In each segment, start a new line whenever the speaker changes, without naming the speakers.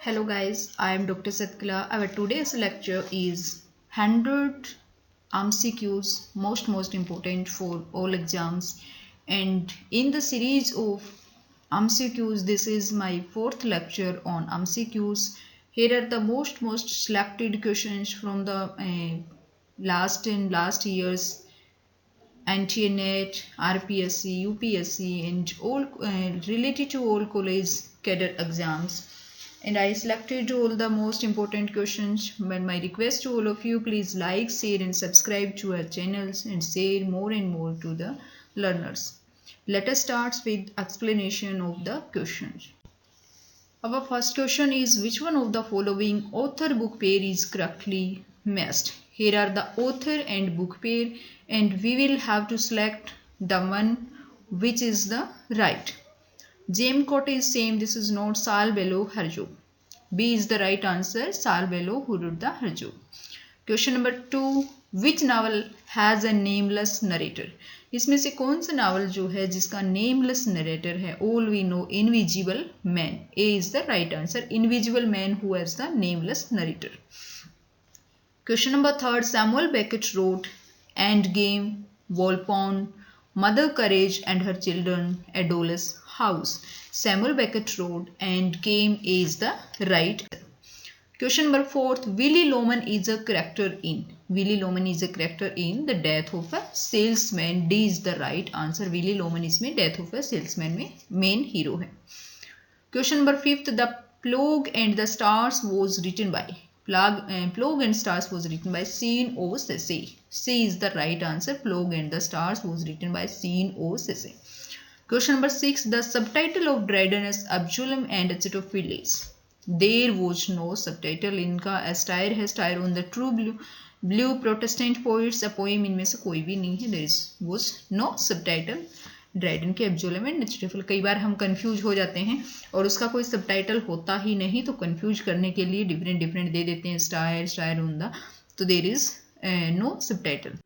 Hello guys, I am Dr. Satkala. Our today's lecture is 100 MCQs, most important for all exams. And in the series of MCQs, this is my fourth lecture on MCQs. Here are the most selected questions from the last year's NT-NET, RPSC, UPSC, and all related to all college cadre exams. And I selected all the most important questions. But my request to all of you, please like, share and subscribe to our channels and share more and more to the learners. Let us start with explanation of the questions. Our first question is, which one of the following author book pair is correctly matched? Here are the author and book pair, and we will have to select the one which is the right. James Court is same. This is not Saul Bellow Herzog. B is the right answer. Saul Bellow who wrote the Herzog. Question number 2. Which novel has a nameless narrator? इसमें से कौन सा novel जो है जिसका nameless narrator है? All we know, Invisible Man. A is the right answer. Invisible Man who has the nameless narrator. Question number 3. Samuel Beckett wrote Endgame, Volpone, Mother Courage and Her Children, Adolphus House. Samuel Beckett wrote Endgame is the right. Question number 4. Willy Loman is a character in. Willy Loman is a character in The Death of a Salesman. D is the right answer. Willy Loman इसमें Death of a Salesman में main hero है. Question number 5. The Plug and the Stars was written by. Plug and Stars was written by Sean O. Sesse. C is the right answer. Plug and the Stars was written by Sean O. Sesse. Question number 6. The subtitle of Dryden's Absalom and Achitophilus. There was no subtitle. इनका a satire है, satire on the true blue protestant poets, a poem इनमें से कोई भी नहीं है. There was no subtitle Dryden के Absalom and Achitophel. कई बार हम कंफ्यूज हो जाते हैं और उसका कोई सबटाइटल होता ही नहीं, तो कंफ्यूज करने के लिए डिफरेंट दे देते हैं, स्टायर ऑन द, तो there is no subtitle.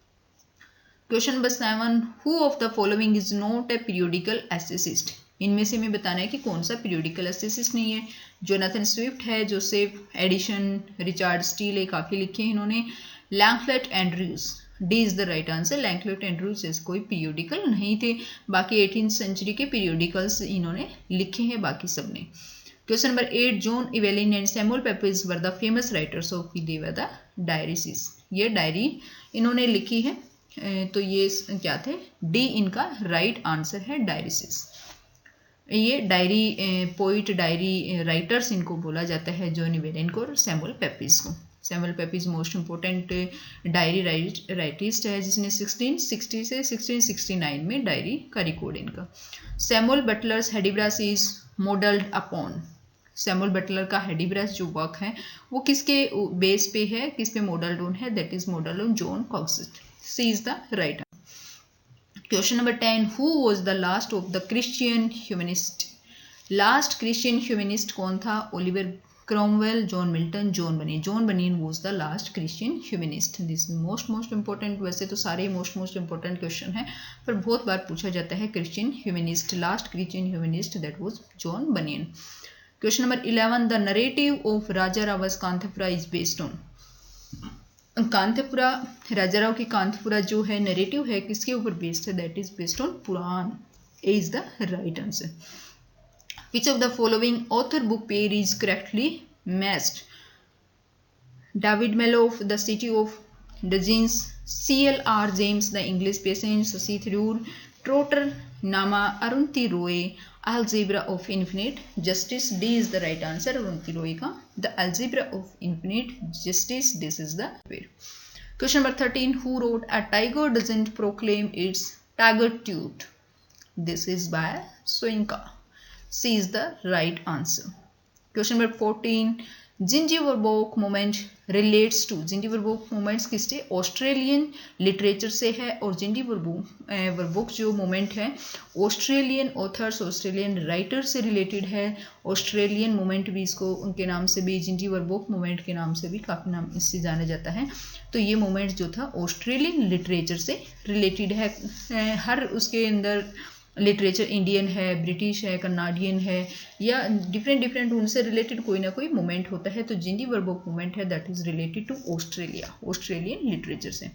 Question number 7. Who of the following is not a periodical essayist? इनमें से हमें बताना है कि कौन सा पीरियोडिकल एसेसिस्ट नहीं है. जोनाथन स्विफ्ट है, जोसेफ एडिशन, रिचार्ड स्टील है, काफ़ी लिखे हैं इन्होंने. Lancelot Andrews. D is the right answer. Lancelot Andrews जैसे कोई पीरियोडिकल नहीं थे. बाकी 18th सेंचुरी के पीरियोडिकल्स इन्होंने लिखे हैं बाकी सब ने. Question number 8. John Evelyn and Samuel Pepys were the famous writers of they were the diaries. ये डायरी इन्होंने लिखी है, तो ये क्या थे? डी इनका राइट आंसर है, डायरीसिस. ये डायरी पोइट, डायरी राइटर्स इनको बोला जाता है, जॉन इवेलिन को और सैमुअल पेपेज को. Samuel Pepys most important diary राइटिस्ट है, जिसने 1660 से 1669 में डायरी का रिकॉर्ड इनका. Samuel Butler's Hudibras is modelled upon. Samuel Butler का हेडिब्रास जो वर्क है वो किसके बेस पे है, किस पे मॉडल्ड ऑन है? That is modelled on John Coxit. C is the right. Question number 10. Who was the last of the Christian humanist? Last Christian humanist कौन था? Oliver Cromwell, John Milton, John Bunyan. John Bunyan was the last Christian humanist. This is most important. वैसे तो सारे most important question हैं, पर बहुत बार पूछा जाता है Christian humanist. Last Christian humanist that was John Bunyan. Question number 11. The narrative of Raja Rava's Kanthapura is based on. कांतिपुरा, Rajarao की कांतिपुरा जो है नरेटिव है, किसके ऊपर बेस्ड है? That is based on Purana. A is the right answer. Which of the following author book pair is correctly matched? David Malouf, the city of Djinns, CLR James, the English patient, Shashi Tharoor, Trotter Nama, Arundhati Roy, Algebra of Infinite Justice. D is the right answer. Arundhati Roy का The Algebra of Infinite Justice. This is the way. Question number 13. Who wrote A Tiger Doesn't Proclaim Its Tigertude? This is by Soyinka. C is the right answer. Question number 14. Jindyworobak moment relates to. Jindyworobak moments किससे? Australian literature से है. और Jindyworobak जो moment है Australian authors, Australian writer से related है. Australian moment भी इसको उनके नाम से भी, जिंजीबरबोक मोमेंट के नाम से भी काफ़ी नाम इससे जाना जाता है. तो ये मोमेंट जो था ऑस्ट्रेलियन लिटरेचर से रिलेटेड है. हर उसके अंदर लिटरेचर इंडियन है, ब्रिटिश है, कनाडियन है, या डिफरेंट उनसे रिलेटेड कोई ना कोई मोमेंट होता है, तो जिंदी वर्ब ऑफ मोमेंट है that is related to Australia, Australian literature से।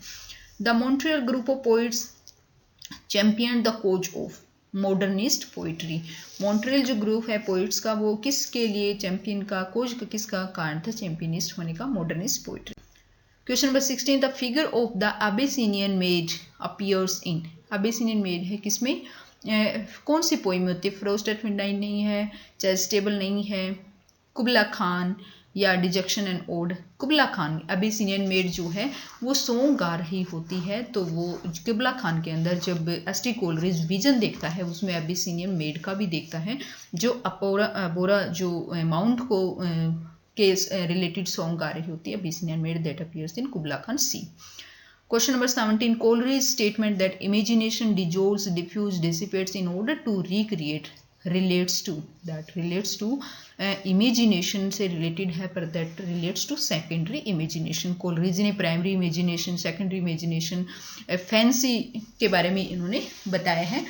The Montreal group of poets champion the cause of modernist poetry. Montreal जो ग्रुप है पोइट्स का वो किसके लिए चैंपियन का, कोज का किसका कारण था चैंपियनिस्ट होने का, modernist poetry. Question number 16 the figure of the Abyssinian maid appears in. Abyssinian maid है किसमें, कौन सी पोइम में होती है, फ्रोस्टेड मिडनाइट नहीं है, चैरिटेबल नहीं है, कुबला खान या dejection and ode. Kubla Khan Abyssinian maid जो है वो सॉन्ग गा रही होती है, तो वो कुबला खान के अंदर जब एस.टी. कोलरिज विजन देखता है उसमें अबेसिनियन मेड का भी देखता है, जो अपोरा जो माउंट को के रिलेटेड सॉन्ग गा रही होती है, Abyssinian maid that appears in Kubla Khan C. Question number 17 Coleridge statement that imagination dissolves, diffuse, dissipates in order to recreate relates to imagination से रिलेटेड है, पर that relates to secondary imagination. Coleridge ने primary imagination, secondary imagination, fancy के बारे में इन्होंने बताया है।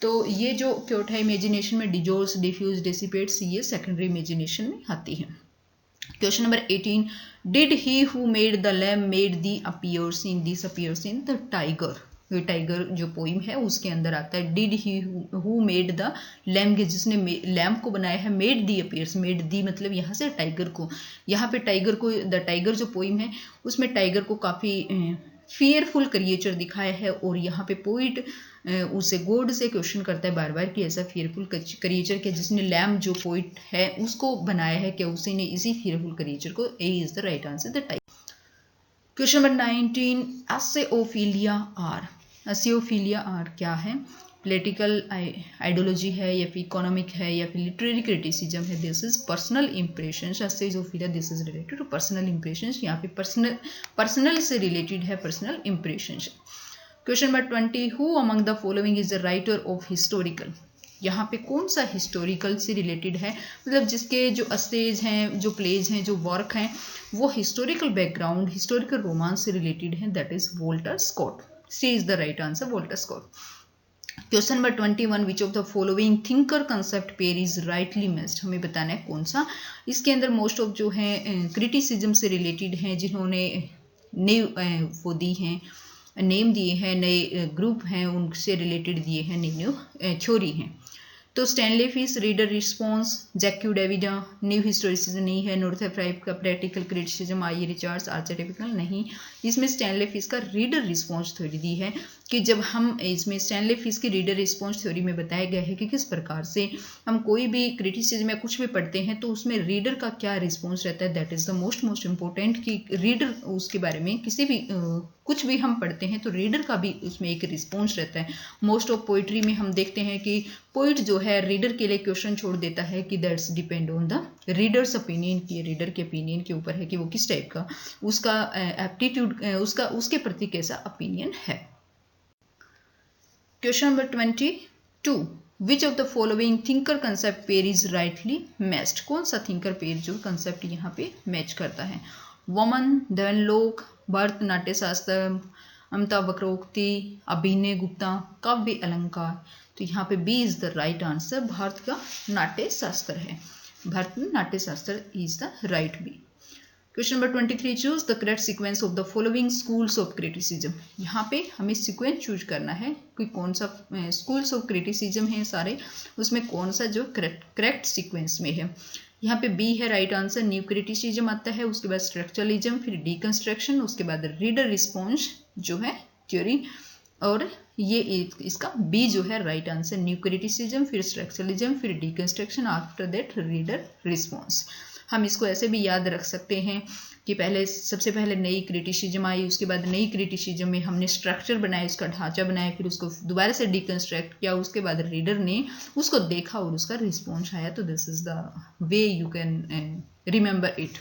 तो ये जो क्योट है इमेजिनेशन में डिजोल्व्स, डिफ्यूज, डिसिपेट्स, ये सेकेंडरी इमेजिनेशन में आती है। Question number 18 did he who made the lamp made the appears in, this appears in the tiger. ये टाइगर जो पोइम है उसके अंदर आता है did he who made the lamp, जिसने लैम्प को बनाया है, मेड दी अपीयर्स, मेड दी मतलब यहाँ से टाइगर को, यहाँ पे टाइगर को, द टाइगर जो पोइम है उसमें टाइगर को काफ़ी फियरफुल क्रिएचर दिखाया है, और यहाँ पे पोइट उसे गॉड से क्वेश्चन करता है बार बार कि ऐसा फियरफुल क्रिएचर के जिसने लैम्प जो पोइट है उसको बनाया है, क्या उसी ने इसी फियरफुल क्रिएचर को, A is the right answer the tiger. Question number 19 एसेओफिलिया आर। एसेओफिलिया आर क्या है, पॉलिटिकल आइडियोलॉजी है या फिर इकोनॉमिक है या फिर लिटरेरी क्रिटिसिज्म है, दिस इज पर्सनल इंप्रेशंस। एसेओफिलिया this is related to personal impressions, यहाँ पे पर्सनल से रिलेटेड है personal impressions. Question number 20 who among the following is the writer of historical. यहाँ पे कौन सा हिस्टोरिकल से रिलेटेड है, मतलब जिसके जो अस्टेज हैं, जो प्लेज हैं, जो वर्क हैं वो हिस्टोरिकल बैकग्राउंड, हिस्टोरिकल रोमांस से रिलेटेड है, that is Walter Scott. C is the right answer Walter Scott. Question number 21 which of the following thinker concept pair is rightly missed. हमें बताना है कौन सा, इसके अंदर मोस्ट ऑफ जो है क्रिटिसिज्म से रिलेटेड हैं, जिन्होंने वो दी हैं, नेम दिए हैं, नए ग्रुप हैं उनसे रिलेटेड दिए हैं, न्यू थ्योरी हैं। तो Stanley Fish reader response, Jacques डेविडा न्यू हिस्टोरिसिज्म नहीं है, नॉर्थेफ्राइप का practical criticism, I Richards archetypal नहीं। इसमें स्टैनले फिश का रीडर रिस्पॉन्स थ्योरी दी है कि जब हम इसमें स्टैनले फिश की रीडर रिस्पॉन्स थ्योरी में बताया गया है कि किस प्रकार से हम कोई भी क्रिटिसिज्म या कुछ भी पढ़ते हैं तो उसमें रीडर का क्या रिस्पॉन्स रहता है, that is the most important कि रीडर उसके बारे में किसी भी कुछ भी हम पढ़ते हैं तो रीडर का भी उसमें एक रिस्पॉन्स रहता है। मोस्ट ऑफ पोइट्री में हम देखते हैं कि पोइट जो है रीडर के लिए क्वेश्चन छोड़ देता है कि that's depend on the readers opinion, की रीडर के ओपिनियन के ऊपर है कि वो किस टाइप का उसका एप्टीट्यूड, उसके प्रति कैसा ओपिनियन है। Question number 22 which of the following thinker concept pair is rightly matched. कौन सा थिंकर पेयर जो कंसेप्ट यहाँ पे मैच करता है, वमन, देवनलोक, भरत नाट्य शास्त्र, अमिता वक्रोक्ति, अभिनय गुप्ता, काव्य अलंकार। तो यहाँ पे B is the right answer, Bharat का नाट्य शास्त्र है, भारत में Natya Shastra is the right B. Question number 23 choose the correct sequence of the following schools of criticism. यहाँ पे हमें सीक्वेंस चूज करना है कि कौन सा स्कूल्स ऑफ क्रिटिसिज्म है सारे, उसमें कौन सा जो करेक्ट सीक्वेंस में है। यहाँ पे बी है राइट आंसर, न्यू क्रिटिसिज्म आता है, उसके बाद स्ट्रक्चरलिज्म, फिर डीकंस्ट्रक्शन, उसके बाद रीडर रिस्पॉन्स जो है थ्योरी, और ये इसका बी जो है राइट आंसर, न्यू क्रिटिसिज्म, फिर स्ट्रक्चरलिज्म, फिर deconstruction, after that reader response. हम इसको ऐसे भी याद रख सकते हैं कि पहले सबसे पहले नई क्रिटिसिज्म आई, उसके बाद नई क्रिटिसिज्म में हमने स्ट्रक्चर बनाया, उसका ढांचा बनाया, फिर उसको दोबारा से डिकंस्ट्रक्ट किया, उसके बाद रीडर ने उसको देखा और उसका रिस्पॉन्स आया। तो this is the way you can remember it.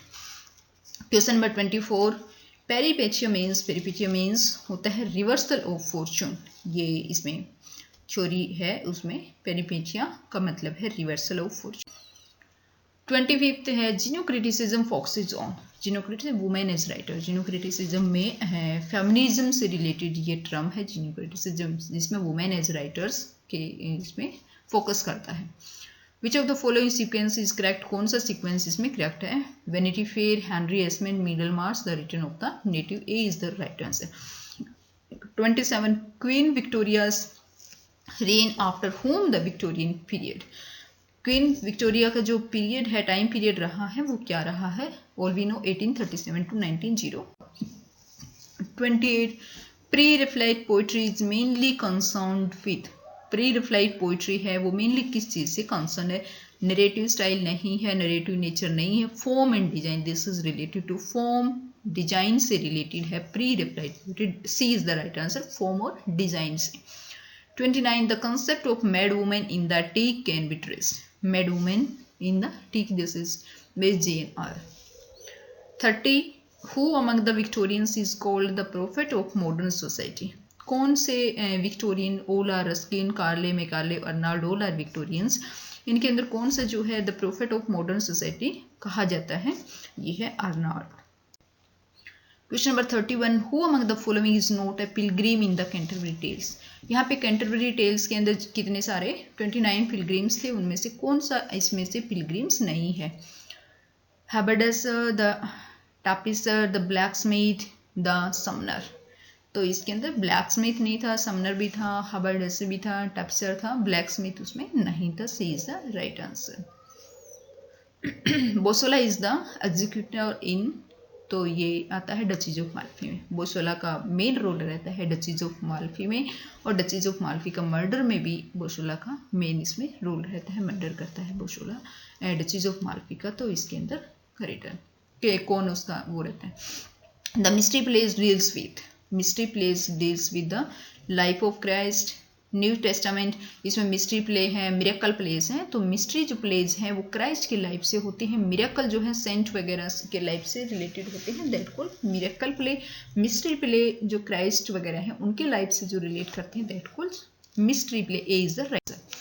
Question number 24 peripeteia means होता है रिवर्सल ऑफ फॉर्चून। ये इसमें थ्योरी है, उसमें पेरिपेचिया का मतलब है रिवर्सल ऑफ फॉर्चून। 25th है जिनो क्रिटिसिज्म फोकसेस ऑन, जिनो क्रिटिसिज्म वुमेन एज राइटर, जिनो क्रिटिसिज्म में है फेमिनिज्म से रिलेटेड ये टर्म है जिनो क्रिटिसिज्म, जिसमें वुमेन एज राइटर्स के इसमें फोकस करता है। Which of the following sequence is correct, कौन सा सीक्वेंस इसमें करेक्ट है? Vanity Fair, Henry Esmond, Middlemarch, the return of the native, A is the right answer. 27 Queen Victoria's reign after whom the Victorian period, Queen Victoria का जो period है, time period रहा है, वो क्या रहा है? All we know 1837 to 1900। 28 pre Raphaelite poetry is mainly concerned with, pre Raphaelite poetry है वो मेनली किस चीज़ से कंसर्न है? नरेटिव स्टाइल नहीं है, नरेटिव नेचर नहीं है, form and design, this is related to form, design से रिलेटेड है pre Raphaelite poetry, C is the right answer, form और डिजाइन से। 29 the concept of mad women in the attic can be traced, mad women in the attic, this is based JNR। 30 who among the Victorians is called the prophet of modern society, कौन से Victorian, all are Ruskin, Carlyle Macaulay, Arnold, ओल are Victorians, इनके अंदर कौन सा जो है the prophet of modern society कहा जाता है? ये है Arnold. Question number 31 who among the following is not a pilgrim in the Canterbury Tales, यहाँ पे कैंटरबरी टेल्स के अंदर कितने सारे 29 पिलग्रिम्स थे, उनमें से कौन सा इसमें से पिलग्रिम्स नहीं है? Haberdasher, the tapicer, the blacksmith, the summoner, तो इसके अंदर ब्लैक स्मिथ नहीं था, समनर भी था, हबर्डसर भी था, टैप्सर था, ब्लैक स्मिथ उसमें नहीं था, C is the right answer. Bosola is the executor in, तो ये आता है डचीज ऑफ माल्फी में, बोसोला का मेन रोल रहता है डचीज ऑफ माल्फी में, और डचीज ऑफ माल्फी का मर्डर में भी बोसोला का मेन इसमें रोल रहता है, मर्डर करता है बोसोला डचीज ऑफ माल्फी का, तो इसके अंदर रिटर्न के कौन उसका वो रहता है। The mystery place deals with, mystery place deals with the life of Christ, new testament, इसमें मिस्ट्री प्ले है, मिरेकल प्लेस है, तो मिस्ट्री जो प्लेस है वो क्राइस्ट की लाइफ से होती है, मिरेकल जो है सेंट वगैरह के लाइफ से रिलेटेड होते हैं, that called miracle play. Mystery play जो क्राइस्ट वगैरह है उनके लाइफ से जो रिलेट करते हैं, that called mystery play, A is the right answer.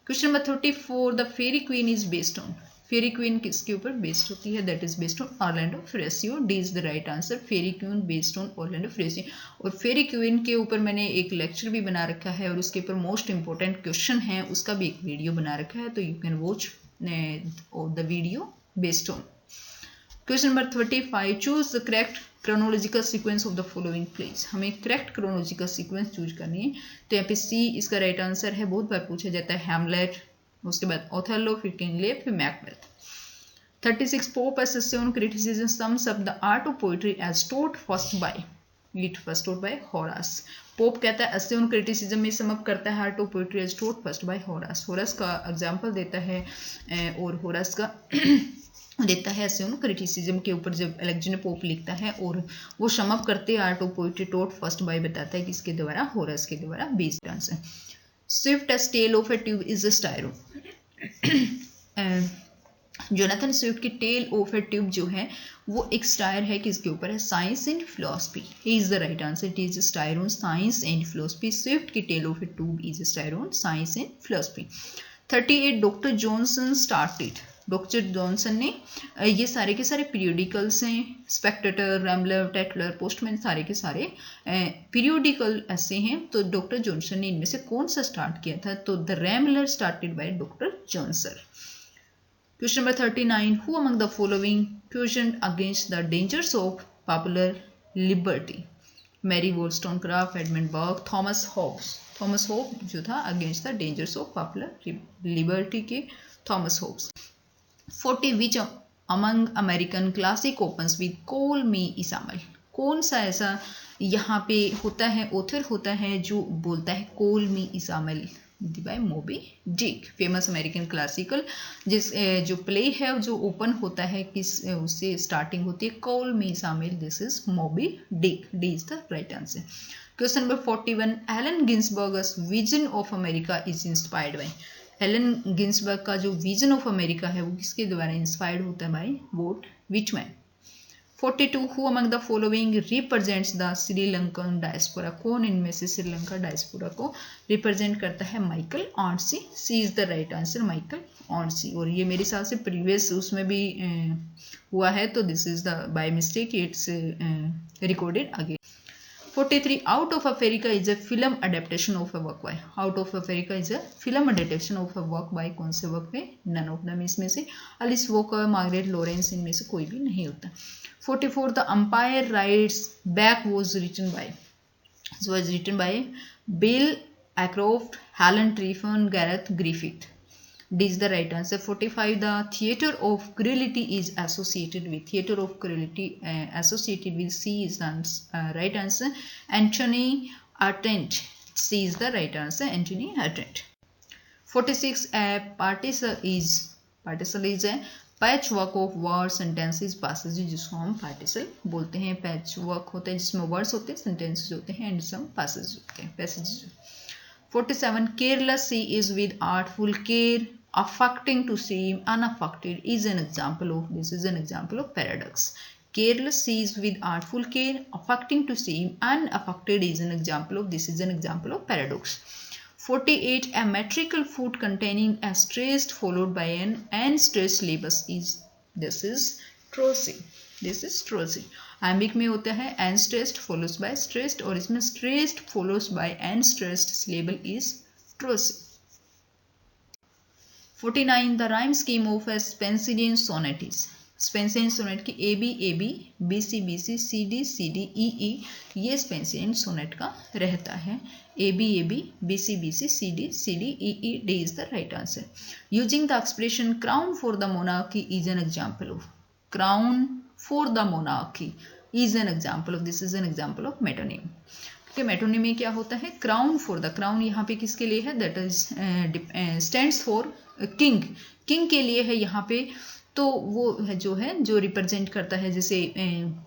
Question number 34 the Faerie Queene is based on, Faerie Queene किसके ऊपर बेस्ड होती है? That is based on Orlando Furioso, D is the right answer, Faerie Queene based on Orlando Furioso. और Faerie queen के ऊपर मैंने एक lecture भी बना रखा है और उसके ऊपर मोस्ट इंपॉर्टेंट क्वेश्चन है, उसका भी एक वीडियो बना रखा है, तो you can watch the video based on. Question number 35 choose the correct chronological sequence of the following pledge, हमें करेक्ट क्रोनोलॉजिकल सीक्वेंस चूज करनी है, तो यहाँ पे सी इसका राइट आंसर है, बहुत बार पूछा जाता है, हैमलेट, उसके बाद ओथेलो, फिर किंग लियर, फिर Macbeth. 36 Pope essay on criticism sums up the art of poetry as taught first by, it first taught by Horace, Pope कहता है एसेसियन क्रिटिसिज्म में सम अप करता है art of poetry as taught first by Horace, Horace का example देता है और Horace का देता है एसेसियन क्रिटिसिज्म के ऊपर, जब अलेक्जेंडर पोप लिखता है और वो सम अप करते हैं art of poetry taught first by, बताता है किसके द्वारा? होरास के द्वारा, based answer. Swift as tale of a tub is a satire, Jonathan Swift की टेल ऑफ ए ट्यूब जो है वो एक स्टायर है, किसके ऊपर है? Science and philosophy, he is the right answer, it is satire on science and philosophy, Swift की tale of a tub is satire on science and philosophy. 38 doctor Johnson started, doctor Johnson ने ये सारे के सारे periodicals हैं, Spectator, रैमलर, टेटलर, postman, सारे के सारे पीरियोडिकल ऐसे हैं, तो डॉक्टर जॉनसन ने इनमें से कौन सा स्टार्ट किया था? तो the Rambler started by doctor Johnson. Question number 39 who among the following question against the dangers of popular liberty, Mary Wollstonecraft, Edmund Burke, Thomas Hobbes, Thomas Hobbes जो था against the dangers of popular liberty के Thomas Hobbes. 40 which among American classic opens with call me Ishmael, कौन सा ऐसा यहाँ पे होता है, ऑथर होता है जो बोलता है call me Ishmael by Moby Dick, famous American classical जिस जो प्ले है जो ओपन होता है किस उससे स्टार्टिंग होती है call me Ishmael, this is Moby Dick, D is the right answer. Question number 41 Allen Ginsberg's vision of America is inspired by, Allen Ginsberg का जो विजन ऑफ अमेरिका है वो किसके द्वारा इंस्पायर्ड होता है? By Walt Whitman. 42 who among the following represents the Sri Lankan diaspora, कौन इनमें से श्रीलंका डायस्पोरा को रिप्रेजेंट करता है? Michael Ondaatje, C is the right answer, Michael Ondaatje. और ये मेरे हिसाब से प्रीवियस उसमें भी हुआ है, तो this is the by mistake it's recorded again. 43 out of Africa is a film adaptation of a work by, out of Africa is a film adaptation of a work by, कौन से work है? None of them इसमें से, Alice walker, Margaret Lawrence, इनमें से कोई भी नहीं होता। 44 the umpire rights back was written by bill Ackroft, Helen Triffon, Gareth Griffith. D is the right answer. 45 the theatre of cruelty is associated with, associated with, C is the right answer, Anthony Ardant, C is the right answer, Anthony Ardant. 46 a particle is a patch work of word sentences passage, जिसको हम पार्टिसल बोलते हैं। Patch work होता है जिसमें words होते हैं, sentences होते हैं एंड सम पैसेज होते हैं, passage. 47 careless she is with artful care, affecting to seem unaffected is an example of, this is an example of paradox. Careless sees with artful care, affecting to seem unaffected is an example of, this is an example of paradox. 48 a metrical foot containing a stressed followed by an unstressed syllabus is, this is trochee, this is trochee. iambic में होता है unstressed follows by stressed, और इसमें stressed follows by unstressed syllable is trochee. 49 the rhyme scheme of a Spenserian sonnet is, Spenserian sonnet की A B B C C D E E, ये Spenserian sonnet का रहता है। A B C D E E, D is the right answer. Using the expression crown for the monarchy is an example of, crown for the monarchy is an example of, this is an example of metonym. Metonym में क्या होता है? Crown for the, crown यहाँ पे किसके लिए है? That is stands for king, king के लिए है यहाँ पे। तो वो है जो रिप्रेजेंट करता है, जैसे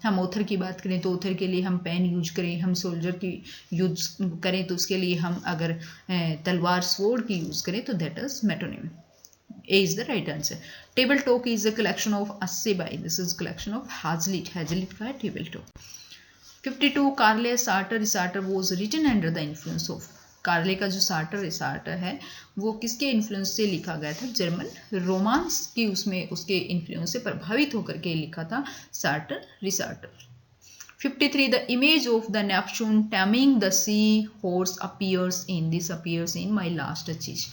हम ऑथर की बात करें तो ऑथर के लिए हम पेन यूज करें, हम सोल्जर की यूज करें तो उसके लिए हम अगर तलवार स्वॉर्ड की यूज करें तो that is metonym. A is the right answer. Table Talk is a collection of essays by, this is collection of Hazlitt, Hazlitt का है Table Talk. 52 Carlyle Sartor Resartus was written under the influence of, Carlyle का जो shorter रिसार्टर है वो किसके influence से लिखा गया था? जर्मन रोमांस की उसमें उसके इन्फ्लुएंस से प्रभावित होकर के लिखा था Sartor Resartus. 53 the image of the Neptune taming the sea horse appears in, this appears in my last duchess.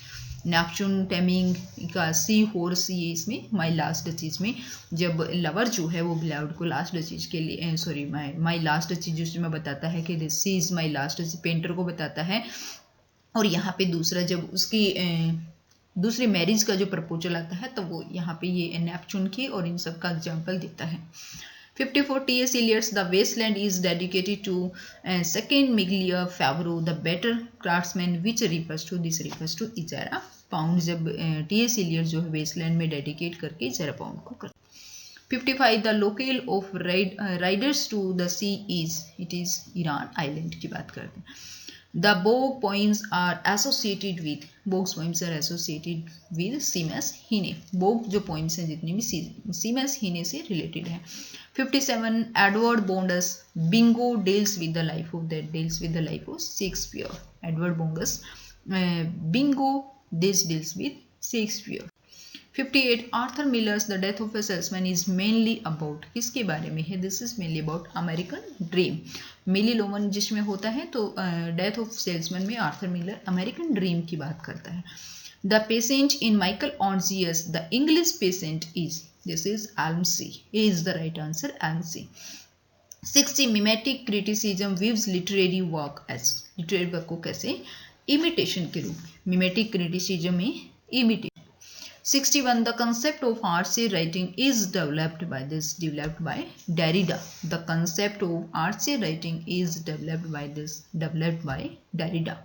Neptune taming का सी हॉर्स, ये इसमें माई लास्ट चीज में जब लवर जो है वो बिलाउड को लास्ट चीज के लिए, सॉरी माई लास्ट चीज उसमें बताता है कि this C is my last duchess, painter को बताता है। और यहाँ पे दूसरा जब उसकी दूसरी मैरिज का जो प्रपोजल आता है तो वो यहाँ पे ये नेपच्यून की और इन सब का एग्जाम्पल देता है। 54 T.S. Eliot's The Wasteland is dedicated to second Miglia Favreau, the better craftsman, which refers to, this refers to Ezra Pound, जब T.S. Eliot जो है वेस्टलैंड में डेडिकेट करके Ezra Pound को कर। 55 The locale of riders to the sea is, it is Iran island की बात करते हैं। The Bog poems are associated with, Bog's poems are associated with Seamus Heaney, Bog जो poems हैं जितनी भी Seamus Heaney से related है। 57 Edward Bonus Bingo deals with the life of, that deals with the life of Shakespeare, Edward Bonus Bingo, this deals with Shakespeare। 58 Arthur Miller's The Death of a Salesman is mainly about, किसके बारे में है? This is mainly about American Dream, Willy Loman जिसमें होता है, तो Death of Salesman में Arthur Miller American dream की बात करता है। The patient in Michael Ondaatje's the English patient is, this is Almasy, is the right answer, Almasy. 60 mimetic criticism views literary work as, literary work को कैसे? Imitation के रूप में, मिमेटिक क्रिटिसिज्म में imitation. 61 the concept of artsy writing is developed by Derrida, the concept of artsy writing is developed by Derrida।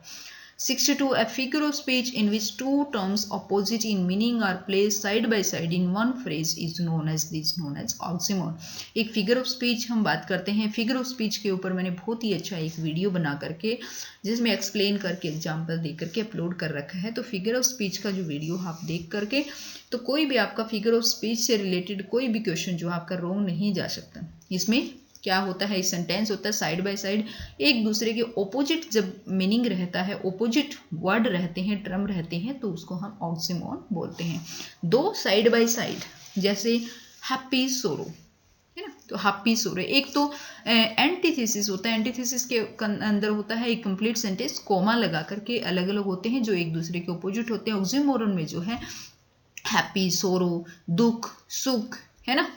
62. A figure of speech in which two terms opposite in meaning are placed side by side in one phrase is known as oxymoron. एक figure of speech हम बात करते हैं. Figure of speech के ऊपर मैंने बहुत ही अच्छा एक वीडियो बना करके जिसमें एक्सप्लेन करके एग्जाम्पल दे करके अपलोड कर रखा है. तो फिगर ऑफ स्पीच का जो वीडियो आप देख करके तो कोई भी आपका फिगर ऑफ स्पीच से रिलेटेड कोई भी क्वेश्चन जो आपका रॉन्ग नहीं जा सकता. इसमें क्या होता है, सेंटेंस होता है साइड बाय साइड, एक दूसरे के ओपोजिट जब मीनिंग रहता है, ओपोजिट वर्ड रहते हैं, टर्म रहते हैं, तो उसको हम ऑक्सीमोरन बोलते हैं. दो साइड बाय साइड, जैसे हैप्पी सोरो है ना, तो हैप्पी सोरो. एक तो एंटीथेसिस होता है, एंटीथेसिस के अंदर होता है एक कंप्लीट सेंटेंस कोमा लगा करके अलग अलग होते हैं जो एक दूसरे के ओपोजिट होते हैं. ऑक्सीमोरन में जो है हैप्पी सोरो, दुख सुख, है ना,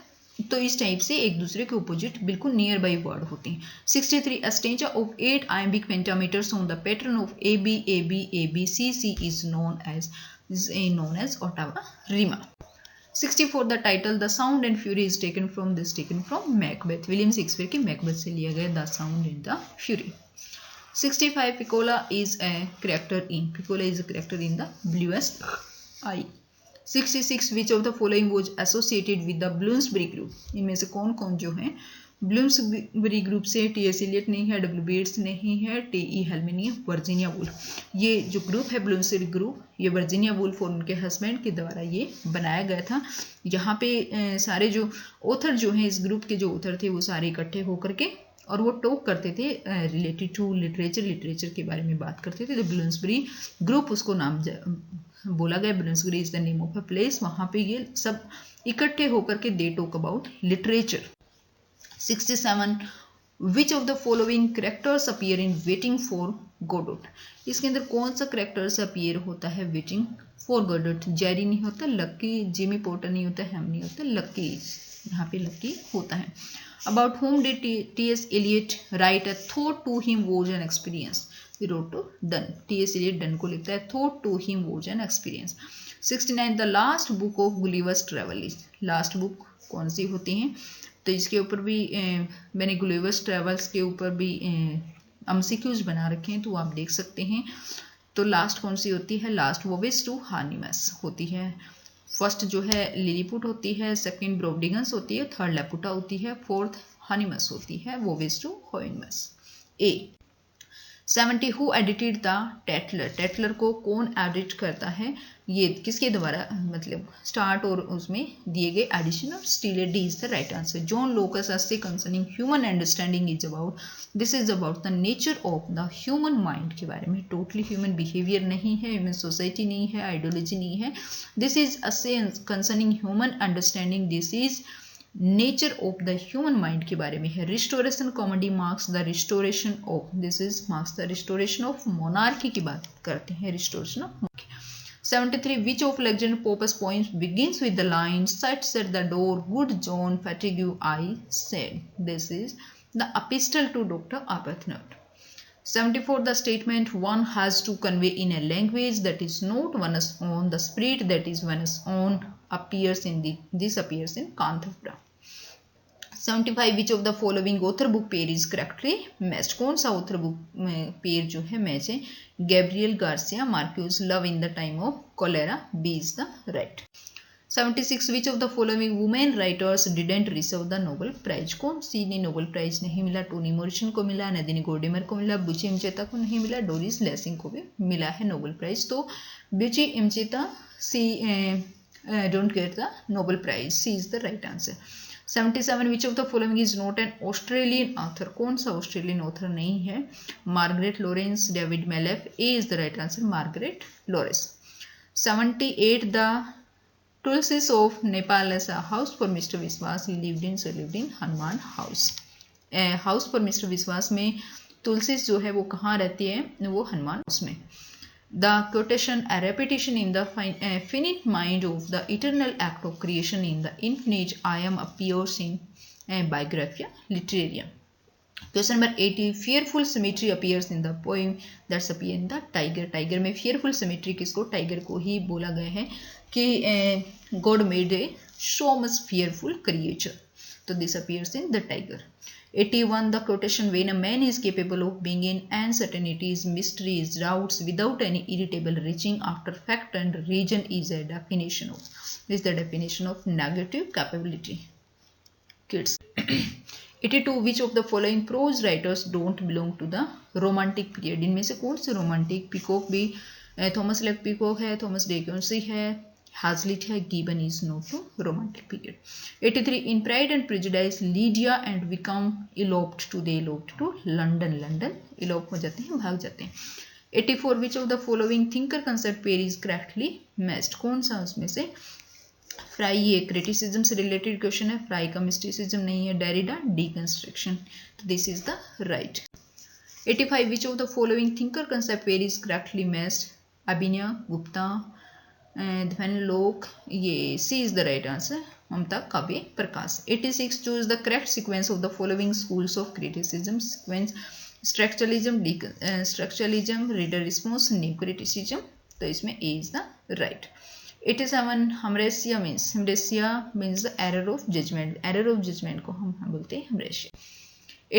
तो इस टाइप से एक दूसरे के ओपोजिट बिल्कुल नियर बाई वर्ड होते हैं. 63. A stanza of 8 iambic pentameters on the pattern of AB AB AB CC is known as Ottawa rima. 64. The title The Sound and Fury is taken from Macbeth. William Shakespeare की Macbeth से लिया गया The Sound and the Fury. 65. Piccola is a character in the Bluest Eye. 66. Which of the following was associated with the Bloomsbury group? इनमें से कौन कौन जो है ब्लूम्सबरी ग्रुप से? T.S. एलियट नहीं है, W. बेट्स नहीं है, T.E. हेलमैन नहीं है, वर्जीनिया वुल्फ. ये जो ग्रुप है ब्लूम्सबरी ग्रुप, ये वर्जीनिया वुल्फ और उनके हस्बैंड के द्वारा ये बनाया गया था. यहाँ पे सारे जो ऑथर जो हैं इस ग्रुप के जो ऑथर थे वो सारे इकट्ठे होकर के और वो टॉक करते थे रिलेटेड टू लिटरेचर के बारे में बात करते थे. तो ब्लूम्सबरी ग्रुप उसको नाम बोला गया. Bloomsbury is the name of a place. वहाँ पे ये सब इकट्ठे होकर के they talk about literature. 67. Which of the following characters appear in waiting for Godot? इसके अंदर कौन सा करेक्टर्स अपीयर होता है वेटिंग फॉर गोडोट? जेरी नहीं होता, लक्की, जिमी पोर्टर नहीं होता, हैम नहीं होता, लक्की, यहाँ पे लक्की होता है. About whom did T.S. Eliot write? A thought to him was an experience. He wrote to Donne. T.S. Eliot Donne को लिखता है. Thought to him was an experience. 69. The last book of Gulliver's Travels. Last book कौन सी होती हैं? तो इसके ऊपर भी मैंने गुलिवर्स ट्रेवल्स के ऊपर भी MCQs बना रखे हैं, तो आप देख सकते हैं. तो लास्ट कौन सी होती है? लास्ट वोवेज टू हार्निमस होती है. फर्स्ट जो है लिलीपुट होती है, सेकंड ब्रोडिगंस होती है, थर्ड लेपुटा होती है, फोर्थ हानिमस होती है, voyage to Houyhnhnms. A. 70. Who edited the Tatler? Tatler को कौन एडिट करता है? ये किसके द्वारा, मतलब स्टार्ट और उसमें दिए गए edition of Steele. D is the right answer. John Locke's essay concerning human understanding is about, this is about the nature of the human mind के बारे में. टोटली ह्यूमन बिहेवियर नहीं है, ह्यूमन सोसाइटी नहीं है, आइडियोलॉजी नहीं है. This is असे concerning human understanding, this is nature of the human mind के बारे में है. Restoration comedy marks the restoration of, this is marks the restoration of monarchy की बात करते हैं, restoration of monarchy. 73. Which of Alexander Pope's poems begins with the line "Sits at the door, good John, fatigue I said"? This is the epistle to Dr. Arbuthnot. 74. The statement "one has to convey in a language that is not one's own the spirit that is one's own" appears in Kanthavra. 75. Which of the following author book pair is correctly matched? कौन सा author book pair जो है match है? Gabriel Garcia Marquez, love in the time of cholera. B is the right. 76. Which of the following women writers didn't receive the Nobel Prize? कौन सी ने Nobel prize नहीं मिला? Tony Morrison को मिला, नदिनी गोर्डिमर को मिला, बुची इमचेता को नहीं मिला, डोरिस लेसिंग को भी मिला है नोबेल प्राइज. तो Buchi Emecheta she don't get the Nobel prize. C is the right answer. 77. Which of the following is not an Australian author? कौन सा ऑस्ट्रेलियन ऑथर नहीं है? Margaret Laurence, David Malouf. A is the right answer, Margaret Laurence. 78. The Tulsis of Nepal as a house for Mr. Viswas lived in Hanuman house. House for mister विश्वास में तुलसीस जो है वो कहाँ रहती है? वो हनुमान हाउस में. The quotation, a repetition in the finite mind of the eternal act of creation in the infinite I am appears in Biographia Literaria. Question number 80. Fearful symmetry appears in the poem that's appear in the tiger. Tiger में fearful symmetry किसको? Tiger को ही बोला गया है कि God made a so much fearful creature. तो this appears in the tiger. 81 the quotation when a man is capable of being in uncertainties, mysteries, doubts without any irritable reaching after fact and reason is a definition of, is the definition of negative capability. Kids. 82 which of the following prose writers don't belong to the romantic period, इनमें से कौन से romantic, peacock भी Thomas lake peacock है, Thomas डिकेंसी है, Hazlitt है, Gibbon is not to romantic period. 83 in Pride and Prejudice Lydia and Wickham eloped to, they eloped to London, London elope हो जाते हैं, भाग जाते हैं. 84 which of the following thinker concept pair is correctly matched, कौन सा उसमें से, फ्राई, ये क्रिटिसिज्म से रिलेटेड क्वेश्चन है, फ्राई का मिस्टिसिज्म नहीं है, डेरिडा डीकंस्ट्रक्शन, तो this is the right. 85 which of the following thinker concept pair is correctly matched, Abhinava Gupta, Dhvanyaloka, ये C is the right answer, Mammata Kavya Prakasha. 86 choose the correct sequence of the following schools of criticism sequence, structuralism, reader response, new criticism, तो इसमें A is the right. 87 hamartia means the error of judgement, error of judgement को हम बोलते हैं hamartia.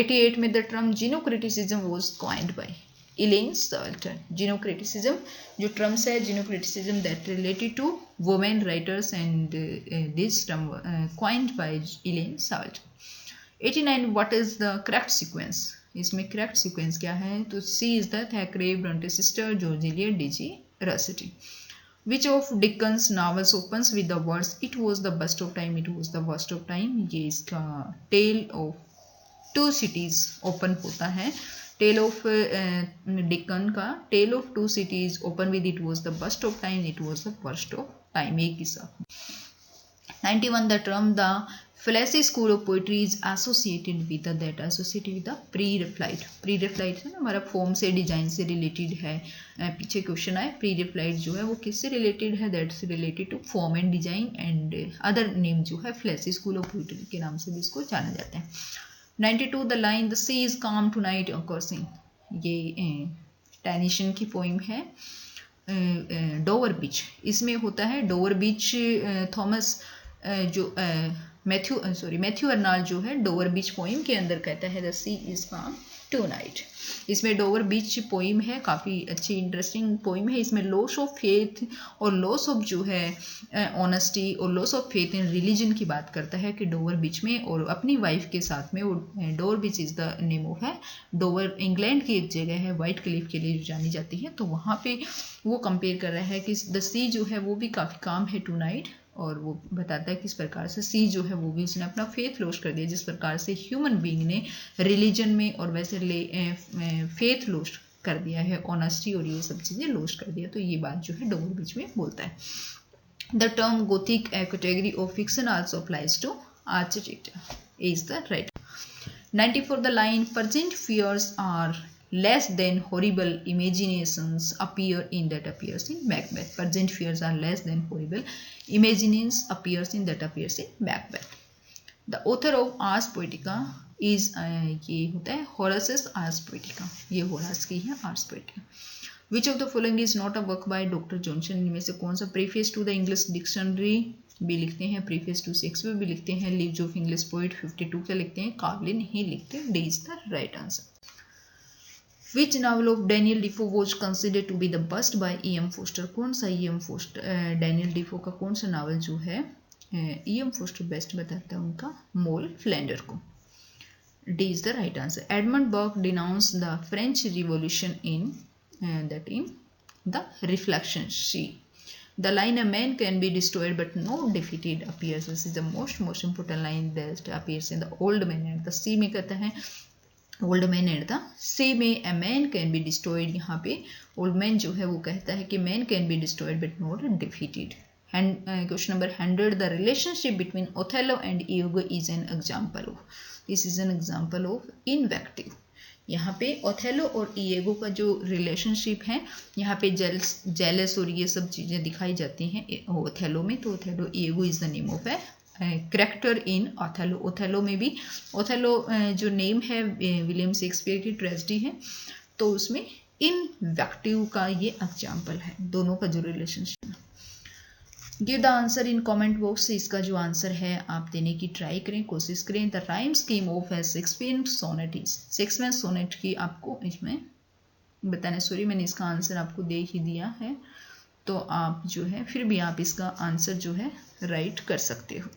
88 में the term gynocriticism was coined by Elaine Salton. Gynocriticism जो terms है, gynocriticism that related to women writers and this term coined by Elaine Salton. 89 what is the correct sequence, इसमें correct sequence क्या है, तो C is the Thackeray, Bronte sister, George Eliot, DG Rossetti. Which of Dickens novels opens with the words "It was the best of time, it was the worst of time"? ये इसका Tale of Two Cities open होता है. Tale of Dickens का Tale of Two Cities open with "It was the best of time, it was the worst of time", एक ही साथ. 91 the term the Fallacy school of poetry is associated with the, that associated with the pre-replied. Pre-replied है ना हमारा form से, design से related है. पीछे question आए, pre-replied जो है वो किससे रिलेटेड है, that's related to form and design and other name जो है फ्लैसी स्कूल ऑफ पोइट्री के नाम से भी इसको जाना जाता है. 92 the line the sea is calm tonight occurs in, ये टैनिशन की पोइम है. डोवर बीच, इसमें होता है डोवर बीच, थॉमस जो मैथ्यू अर्नाल्ड जो है डोवर बीच पोइम के अंदर कहता है the sea is calm to night. इसमें डोवर बीच पोइम है, काफ़ी अच्छी इंटरेस्टिंग पोइम है. इसमें लॉस ऑफ फेथ और लॉस ऑफ जो है ऑनेस्टी और loss of faith in religion की बात करता है कि डोवर बीच में और अपनी वाइफ के साथ में, वो Dover beach is the name of है, डोवर इंग्लैंड की एक जगह है वाइट क्लिफ के लिए जो जानी जाती है, तो वहाँ पे वो कंपेयर कर रहा है कि द सी जो है वो भी काफ़ी काम है टू नाइट, और वो बताता है किस प्रकार से सी जो है वो भी उसने अपना फेथ लॉस कर दिया, जिस प्रकार से ह्यूमन बीइंग ने रिलीजन में और वैसे फेथ लॉस कर दिया है, ऑनेस्टी और ये सब चीज़ें लॉस कर दिया. तो ये बात जो है डोवर बीच में बोलता है. The term gothic a category of fiction also applies to architecture, is the right. 94 the line present fears are less than horrible imaginations appear in that appears in Macbeth. Present fears are less than horrible imaginations appears in that appears in Macbeth. The author of Ars Poetica is ये होता है Horace's Ars Poetica, ये Horace की है Ars Poetica. Which of the following is not a work by Dr. Johnson? इनमें से कौन सा? Preface to the English Dictionary भी लिखते हैं, Preface to Shakespeare भी लिखते हैं, Lives of English Poet 52 का लिखते हैं, कावले नहीं लिखते. D is the right answer. Which novel of Daniel Defoe was considered to be the best by E.M. Forster? कौन सा E.M. Forster, डैनियल डिफो का कौन सा नावल जो है E.M. Forster बेस्ट बताता है उनका मोल फ्लैंडर को. D is the right answer. Edmund Burke denounced the French Revolution in the Reflections. The line "a man can be destroyed but not defeated" appears. This is the most important line that appears in the Old Man and the Sea में कहता है old man and the सी में a man can be destroyed. यहाँ पे old man जो है वो कहता है कि man can be destroyed but not defeated. Question number 100 the relationship between Othello and Iago is an example of, this is an example of invective. यहाँ पे ओथेलो और इयोगो का जो रिलेशनशिप है, यहाँ पे जेलस और ये सब चीज़ें दिखाई जाती हैं ओथेलो में, तो Othello Iago is the name of है करेक्टर इन ओथेलो. ओथेलो में भी ओथेलो जो नेम है विलियम शेक्सपियर की ट्रेजेडी है, तो उसमें इनवेक्टिव का ये एग्जाम्पल है, दोनों का जो रिलेशनशिप है. Give the answer in comment box. इसका जो आंसर है आप देने की ट्राई करें, कोशिश करें। The rhyme scheme of a Shakespearean sonnet is, Shakespearean sonnet की आपको इसमें बताना, सॉरी मैंने इसका आंसर आपको दे ही दिया है, तो आप जो है फिर भी आप इसका आंसर जो है राइट कर सकते हो।